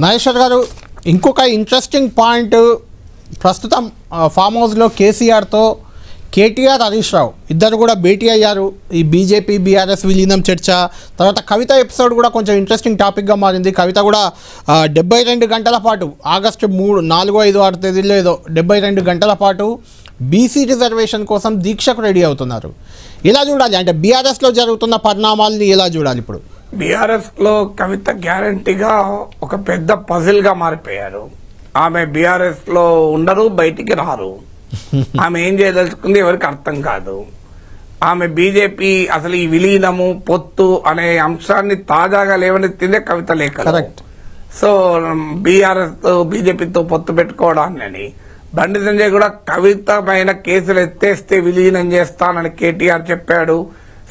నాగేశ్వర్ గారు, ఇంకొక interesting point, ప్రస్తుతం ఫామ్ హౌస్లో కేసీఆర్తో కేటీఆర్, హరీష్ రావు ఇద్దరు కూడా భేటీ అయ్యారు. ఈ బీజేపీ బీఆర్ఎస్ విలీనం చర్చ తర్వాత కవిత ఎపిసోడ్ కూడా కొంచెం ఇంట్రెస్టింగ్ టాపిక్గా మారింది. కవిత కూడా 72 గంటల పాటు ఆగస్టు 3, 4, 5, 6 తేదీల్లో ఏదో 72 గంటల పాటు బీసీ రిజర్వేషన్ కోసం దీక్షకు రెడీ అవుతున్నారు. ఎలా చూడాలి అంటే బీఆర్ఎస్లో జరుగుతున్న పరిణామాలని ఎలా చూడాలి? ఇప్పుడు బీఆర్ఎస్ లో కవిత గ్యారంటీగా ఒక పెద్ద పజిల్ గా మారిపోయారు. ఆమె బీఆర్ఎస్ లో ఉండరు, బయటికి రారు. ఆమె ఏం చేయదలుచుకుంది ఎవరికి అర్థం కాదు. ఆమె బీజేపీ అసలు ఈ విలీనము పొత్తు అనే అంశాన్ని తాజాగా లేవనెత్తిందే కవిత లేఖ. సో బీఆర్ఎస్ బీజేపీతో పొత్తు పెట్టుకోవడాన్ని బండి సంజయ్ కూడా కవిత పైన కేసులు ఎత్తేస్తే విలీనం చేస్తానని కేటీఆర్ చెప్పాడు.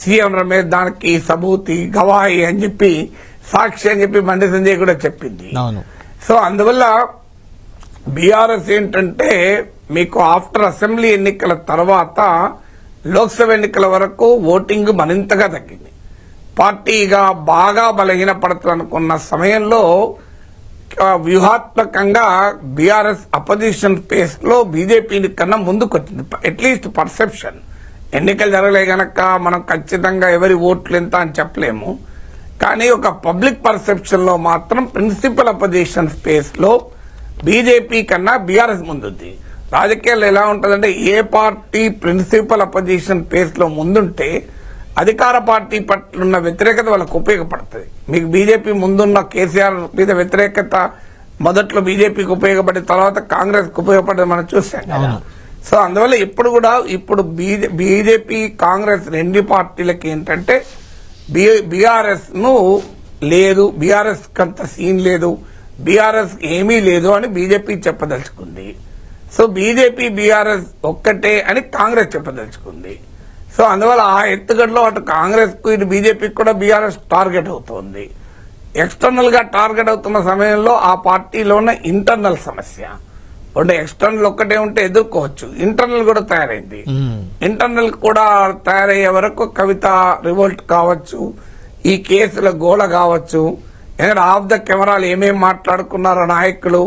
సీఎం రమేష్ దానికి సబూతి గవాయి అని చెప్పి సాక్షి అని చెప్పి బండి సంజయ్ కూడా చెప్పింది. సో అందువల్ల బీఆర్ఎస్ ఏంటంటే మీకు ఆఫ్టర్ అసెంబ్లీ ఎన్నికల తర్వాత లోక్సభ ఎన్నికల వరకు ఓటింగ్ మరింతగా తగ్గింది. పార్టీగా బాగా బలహీనపడుతుందనుకున్న సమయంలో వ్యూహాత్మకంగా బీఆర్ఎస్ అపోజిషన్ స్పేస్ లో బీజేపీని కన్నా ముందుకొచ్చింది. At least perception. ఎన్నికలు జరగలే గనక మనం ఖచ్చితంగా ఎవరి ఓట్లు ఎంత అని చెప్పలేము. కానీ ఒక పబ్లిక్ పర్సెప్షన్ లో మాత్రం ప్రిన్సిపల్ అపోజిషన్ స్పేస్ లో బీజేపీ కన్నా బీఆర్ఎస్ ముందుంది. రాజకీయాల్లో ఎలా ఉంటుందంటే ఏ పార్టీ ప్రిన్సిపల్ అపోజిషన్ స్పేస్ లో ముందుంటే అధికార పార్టీ పట్ల ఉన్న వ్యతిరేకత వాళ్ళకు ఉపయోగపడుతుంది. మీకు బీజేపీ ముందున్న కేసీఆర్ మీద వ్యతిరేకత మొదట్లో బీజేపీకి ఉపయోగపడి తర్వాత కాంగ్రెస్ కు ఉపయోగపడేది మనం చూసాం కదా. సో అందువల్ల ఇప్పుడు బీజేపీ కాంగ్రెస్ రెండు పార్టీలకి ఏంటంటే బీఆర్ఎస్ ను లేదు, బీఆర్ఎస్ కంత సీన్ లేదు, బీఆర్ఎస్ ఏమీ లేదు అని బీజేపీ చెప్పదలుచుకుంది. సో బీజేపీ బీఆర్ఎస్ ఒక్కటే అని కాంగ్రెస్ చెప్పదలుచుకుంది. సో అందువల్ల ఆ ఎత్తుగడలో అటు కాంగ్రెస్ కు ఇటు బీజేపీకి కూడా బీఆర్ఎస్ టార్గెట్ అవుతోంది. ఎక్స్టర్నల్ గా టార్గెట్ అవుతున్న సమయంలో ఆ పార్టీలో ఉన్న ఇంటర్నల్ సమస్య అంటే ఎక్స్టర్నల్ ఒక్కటే ఉంటే ఎదుర్కోవచ్చు, ఇంటర్నల్ కూడా తయారైంది. ఇంటర్నల్ కూడా తయారయ్యే వరకు కవిత రివోల్ట్ కావచ్చు, ఈ కేసుల గోల కావచ్చు, ఎందుకంటే ఆఫ్ ద కెమెరాలు ఏమేమి మాట్లాడుకున్నారో నాయకులు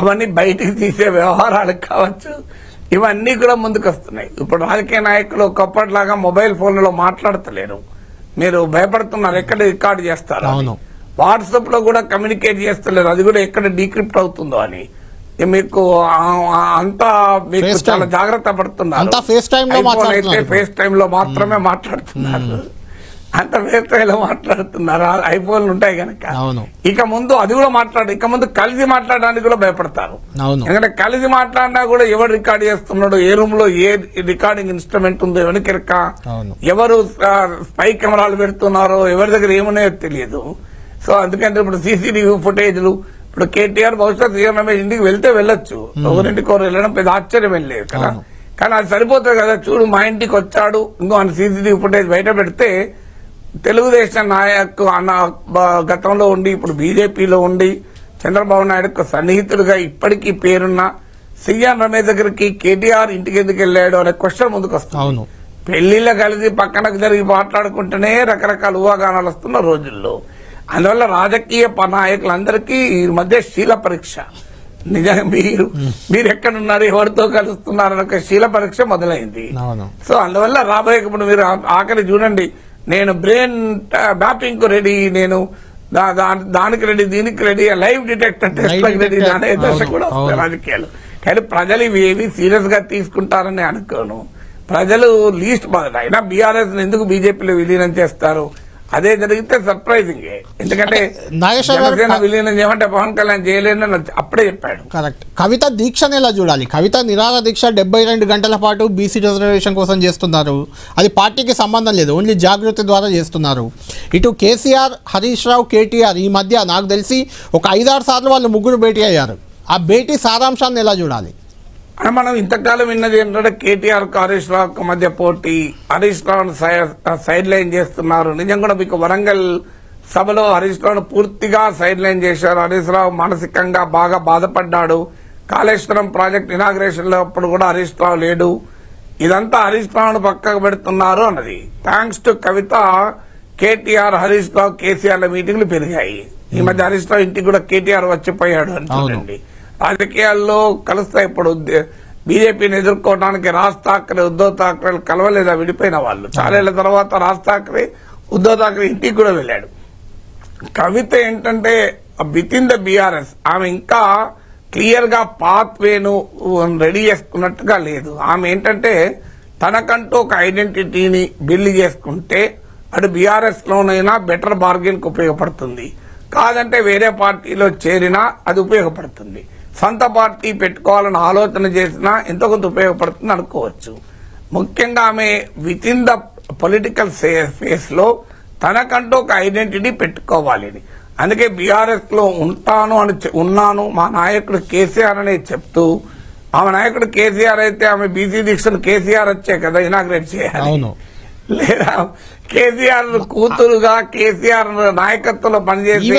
అవన్నీ బయటికి తీసే వ్యవహారాలు కావచ్చు, ఇవన్నీ కూడా ముందుకు వస్తున్నాయి. ఇప్పుడు రాజకీయ నాయకులు ఒకప్పటిలాగా మొబైల్ ఫోన్లలో మాట్లాడతలేరు. మీరు భయపడుతున్నారు ఎక్కడ రికార్డు చేస్తారు, వాట్సాప్ లో కూడా కమ్యూనికేట్ చేస్తలేరు, అది కూడా ఎక్కడ డీక్రిప్ట్ అవుతుందో అని. మీకు అంతా మీకు చాలా జాగ్రత్త పడుతున్నారు. అయితే ఫేస్ టైమ్ లో మాత్రమే మాట్లాడుతున్నారు, అంత ఫేస్ టైమ్ లో మాట్లాడుతున్నారు. ఐఫోన్లు ఉంటాయి కనుక ఇక ముందు అది కూడా ఇక ముందు కలిసి మాట్లాడడానికి కూడా భయపడతారు. ఎందుకంటే కలిసి మాట్లాడినా కూడా ఎవరు రికార్డ్ చేస్తున్నాడు, ఏ రూమ్ లో ఏ రికార్డింగ్ ఇన్స్ట్రుమెంట్ ఉందో వెనకెరక, ఎవరు స్పై కెమెరాలు పెడుతున్నారో, ఎవరి దగ్గర ఏమున్నాయో తెలియదు. సో అందుకంటే ఇప్పుడు సీసీటీవీ ఫుటేజ్లు, ఇప్పుడు కేటీఆర్ బహుశా సీఎం రమేష్ ఇంటికి వెళ్తే వెళ్ళొచ్చు, ఒకరింటికోరు వెళ్ళడం పెద్ద ఆశ్చర్యం ఏం లేదు కదా. కానీ అది సరిపోతుంది కదా, చూడు మా ఇంటికి వచ్చాడు ఇంకో అని సీసీటీవీ ఫుటేజ్ బయట పెడితే తెలుగుదేశం నాయకు అన్న గతంలో ఉండి ఇప్పుడు బీజేపీలో ఉండి చంద్రబాబు నాయుడుకు సన్నిహితుడుగా ఇప్పటికీ పేరున్న సీఎం రమేష్ దగ్గరికి కేటీఆర్ ఇంటికి ఎందుకు వెళ్ళాడు అనే క్వశ్చన్ ముందుకు వస్తుంది. పెళ్లిళ్ళ కలిసి పక్కనకు జరిగి మాట్లాడుకుంటేనే రకరకాల ఊహాగానాలు వస్తున్న రోజుల్లో. అందువల్ల రాజకీయ నాయకులందరికీ ఈ మధ్య శీల పరీక్ష, నిజంగా మీరు ఎక్కడున్నారు, ఎవరితో కలుస్తున్నారు అనే శీల పరీక్ష మొదలైంది. సో అందువల్ల రాబోయే ఇప్పుడు మీరు ఆఖరి చూడండి, నేను బ్రెయిన్ మ్యాపింగ్ కు రెడీ, నేను దానికి రెడీ, దీనికి ready, live detector test ready అనే దశ కూడా వస్తాయి రాజకీయాలు. కానీ ప్రజలు ఇవి ఏవి సీరియస్ గా తీసుకుంటారని అనుకోను. ప్రజలు లీస్ట్ అయినా బీఆర్ఎస్ ఎందుకు బీజేపీలో విలీనం చేస్తారు, అదే జరిగితే సర్ప్రైజింగ్. ఎందుకంటే జనసేన విలీనం చేయమంటే పవన్ కళ్యాణ్ చేయలేదని అప్పుడే చెప్పాడు. కరెక్ట్. కవిత దీక్షను ఎలా చూడాలి? కవిత నిరాహార దీక్ష 72 గంటల పాటు బీసీ రిజర్వేషన్ కోసం చేస్తున్నారు. అది పార్టీకి సంబంధం లేదు, ఓన్లీ జాగృతి ద్వారా చేస్తున్నారు. ఇటు కేసీఆర్, హరీష్ రావు, కేటీఆర్ ఈ మధ్య నాకు తెలిసి ఒక 5-6 సార్లు వాళ్ళు ముగ్గురు భేటీ అయ్యారు. ఆ భేటీ సారాంశాన్ని ఎలా చూడాలి? మనం ఇంతకాలం విన్నది ఏంటంటే కేటీఆర్ హరీష్ రావు మధ్య పోటీ, హరీష్ రావును సైడ్ లైన్ చేస్తున్నారు. నిజం కూడా మీకు వరంగల్ సభలో హరీష్ రావును పూర్తిగా సైడ్ లైన్ చేశారు. హరీష్ రావు మానసికంగా బాగా బాధపడ్డాడు. కాళేశ్వరం ప్రాజెక్ట్ ఇనాగ్రేషన్ లో అప్పుడు కూడా హరీష్ రావు లేడు. ఇదంతా హరీష్ రావును పక్కకు పెడుతున్నారు అన్నది. థ్యాంక్స్ టు కవిత కేటీఆర్, హరీష్ రావు, కేసీఆర్ల మీటింగ్లు పెరిగాయి. ఈ మధ్య హరీష్ రావు ఇంటికి కూడా కేటీఆర్ వచ్చిపోయాడు అని చూడండి. రాజకీయాల్లో కలుస్తాయి. ఇప్పుడు బీజేపీని ఎదుర్కోవడానికి రాజ్ ఠాక్రే ఉద్ధవ్ ఠాక్రే కలవలేదా, విడిపోయిన వాళ్ళు. చాలేళ్ల తర్వాత రాజ్ ఠాక్రే ఉద్ధవ్ ఠాక్రే ఇంటికి కూడా వెళ్ళాడు. కవిత ఏంటంటే విత్ ఇన్ ద బీఆర్ఎస్ ఆమె ఇంకా క్లియర్ గా పాత్ వేను రెడీ చేసుకున్నట్టుగా లేదు. ఆమె ఏంటంటే తనకంటూ ఒక ఐడెంటిటీని బిల్డ్ చేసుకుంటే అటు బీఆర్ఎస్ లోనైనా బెటర్ బార్గెన్ కు ఉపయోగపడుతుంది, కాదంటే వేరే పార్టీలో చేరినా అది ఉపయోగపడుతుంది, సొంత పార్టీ పెట్టుకోవాలని ఆలోచన చేసినా ఎంతో కొంత ఉపయోగపడుతుంది అనుకోవచ్చు. ముఖ్యంగా ఆమె with in the political space లో తనకంటూ ఒక ఐడెంటిటీ పెట్టుకోవాలి. అందుకే బీఆర్ఎస్ లో ఉన్నాను మా నాయకుడు కేసీఆర్ అనే చెప్తూ, ఆమె నాయకుడు కేసీఆర్ అయితే ఆమె బీసీ దీక్షను కేసీఆర్ వచ్చే కదా ఇనాగ్రేట్ చేయాలి, లేదా కేసీఆర్ కూతురుగా కేసీఆర్ నాయకత్వంలో పనిచేసి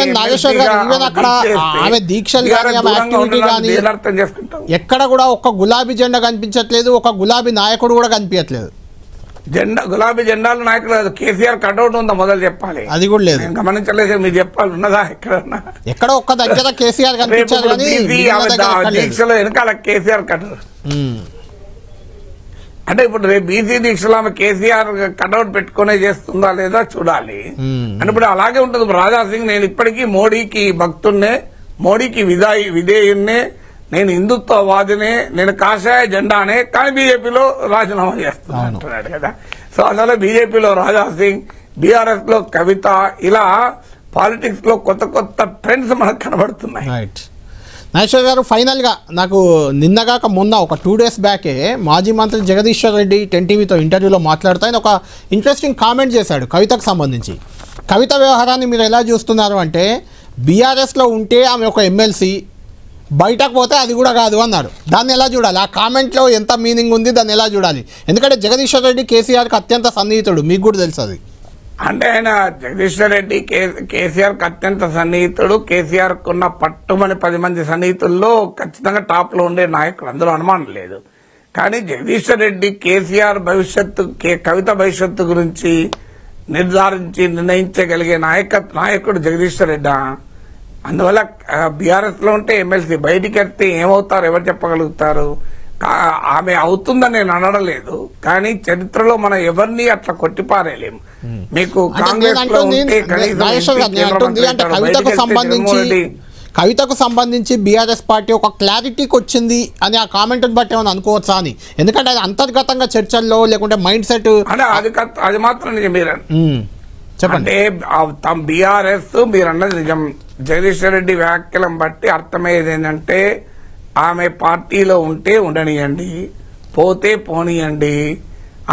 ఎక్కడ కూడా ఒక గులాబీ జెండా కనిపించట్లేదు, ఒక గులాబీ నాయకుడు కూడా కనిపించట్లేదు. గులాబీ జెండాలు నాయకులు కాదు, కేసీఆర్ కటౌట్ ఉందా మొదలు చెప్పాలి, అది కూడా లేదు. గమనించలేదు, మీరు చెప్పాలి ఉన్నదా ఎక్కడ ఒక్క దగ్గర కేసీఆర్ కనిపించారు దీక్షలో వెనకాల కేసీఆర్ కటౌట్. అంటే ఇప్పుడు రేపు బీసీ దీక్షలో ఆమె కేసీఆర్ కటౌట్ పెట్టుకునే చేస్తుందా లేదా చూడాలి. అంటే ఇప్పుడు అలాగే ఉంటుంది. రాజాసింగ్ నేను ఇప్పటికీ మోడీకి భక్తున్నే, మోడీకి విధేయున్నే, నేను హిందుత్వవాదినే, నేను కాషాయ జెండానే, కానీ బీజేపీలో రాజీనామా చేస్తున్నా అంటున్నాడు కదా. సో అందువల్ల బీజేపీలో రాజాసింగ్, బీఆర్ఎస్ లో కవిత, ఇలా పాలిటిక్స్ లో కొత్త కొత్త ట్రెండ్స్ మనకు కనబడుతున్నాయి. నాగేశ్వర్ గారు, ఫైనల్గా నాకు నిన్నగాక మొన్న ఒక 2 days బ్యాకే మాజీ మంత్రి జగదీశ్వర్ రెడ్డి 10 TVతో ఇంటర్వ్యూలో మాట్లాడుతూ ఆయన ఒక ఇంట్రెస్టింగ్ కామెంట్ చేశాడు కవితకు సంబంధించి. కవిత వ్యవహారాన్ని మీరు ఎలా చూస్తున్నారు అంటే, బీఆర్ఎస్లో ఉంటే ఆమె ఒక ఎమ్మెల్సీ, బయటకు పోతే అది కూడా కాదు అన్నాడు. దాన్ని ఎలా చూడాలి? ఆ కామెంట్లో ఎంత మీనింగ్ ఉంది, దాన్ని ఎలా చూడాలి? ఎందుకంటే జగదీశ్వర్ రెడ్డి కేసీఆర్కి అత్యంత సన్నిహితుడు, మీకు కూడా తెలుసు అది. అంటే ఆయన జగదీశ్వర్ రెడ్డి కేసీఆర్ కి అత్యంత సన్నిహితుడు. కేసీఆర్ కున్న పట్టుమని 10 మంది సన్నిహితుల్లో ఖచ్చితంగా టాప్ లో ఉండే నాయకుడు, అందులో అనుమానం లేదు. కానీ జగదీశ్వర్ రెడ్డి కేసీఆర్ భవిష్యత్తు, కవిత భవిష్యత్తు గురించి నిర్ణయించగలిగే నాయకుడు జగదీశ్వర్ రెడ్డి. అందువల్ల బీఆర్ఎస్ లో ఉంటే ఎమ్మెల్సీ, బయటికి వెళ్తే ఏమవుతారు ఎవరు చెప్పగలుగుతారు? ఆమె అవుతుందని నేను అనడం లేదు, కానీ చరిత్రలో మనం ఎవరిని అట్లా కొట్టిపారేలేము. మీకు కాంగ్రెస్ లో ఉంటే కవితకు సంబంధించి బీఆర్ఎస్ పార్టీ ఒక క్లారిటీకి వచ్చింది అని ఆ కామెంట్ బట్టి ఏమైనా అనుకోవచ్చా అని? ఎందుకంటే అది అంతర్గతంగా చర్చల్లో లేకుంటే మైండ్ సెట్ అది మాత్రం నిజం. మీరు చెప్పండి, బీఆర్ఎస్ మీరు అన్నది నిజం. జగదీశ్వర్ రెడ్డి వ్యాఖ్యలను బట్టి అర్థమయ్యేది ఏంటంటే, ఆమె పార్టీలో ఉంటే ఉండనియండి, పోతే పోనీయండి,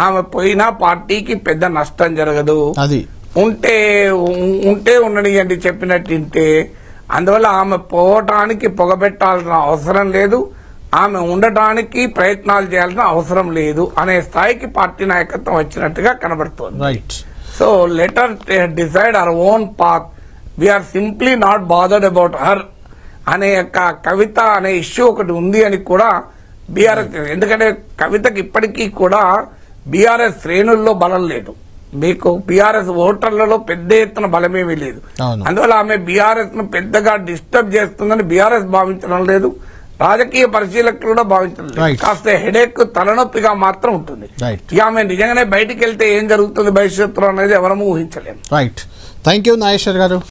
ఆమె పోయినా పార్టీకి పెద్ద నష్టం జరగదు, అది ఉంటే ఉండనియండి చెప్పినట్టుంటే. అందువల్ల ఆమె పోవటానికి పొగబెట్టాల్సిన అవసరం లేదు, ఆమె ఉండటానికి ప్రయత్నాలు చేయాల్సిన అవసరం లేదు అనే స్థాయికి పార్టీ నాయకత్వం వచ్చినట్టుగా కనబడుతోంది. So let her decide our own path, we are simply not bothered about her అనే కవిత అనే ఇష్యూ ఒకటి ఉంది అని కూడా బీఆర్ఎస్. ఎందుకంటే కవితకి ఇప్పటికీ కూడా బీఆర్ఎస్ శ్రేణుల్లో బలం లేదు, మీకు బీఆర్ఎస్ ఓటర్లలో పెద్ద ఎత్తున బలమేమీ లేదు. అందువల్ల ఆమె బీఆర్ఎస్ ను పెద్దగా డిస్టర్బ్ చేస్తుందని బీఆర్ఎస్ భావించడం లేదు, రాజకీయ పరిశీలకులు కూడా భావించడం లేదు. కాస్త హెడేక్, తలనొప్పిగా మాత్రం ఉంటుంది. ఇక ఆమె నిజంగానే బయటికి వెళ్తే ఏం జరుగుతుంది భవిష్యత్తులో అనేది ఎవరము ఊహించలేము. రైట్, థ్యాంక్ యూ నాగేశ్వర్ గారు.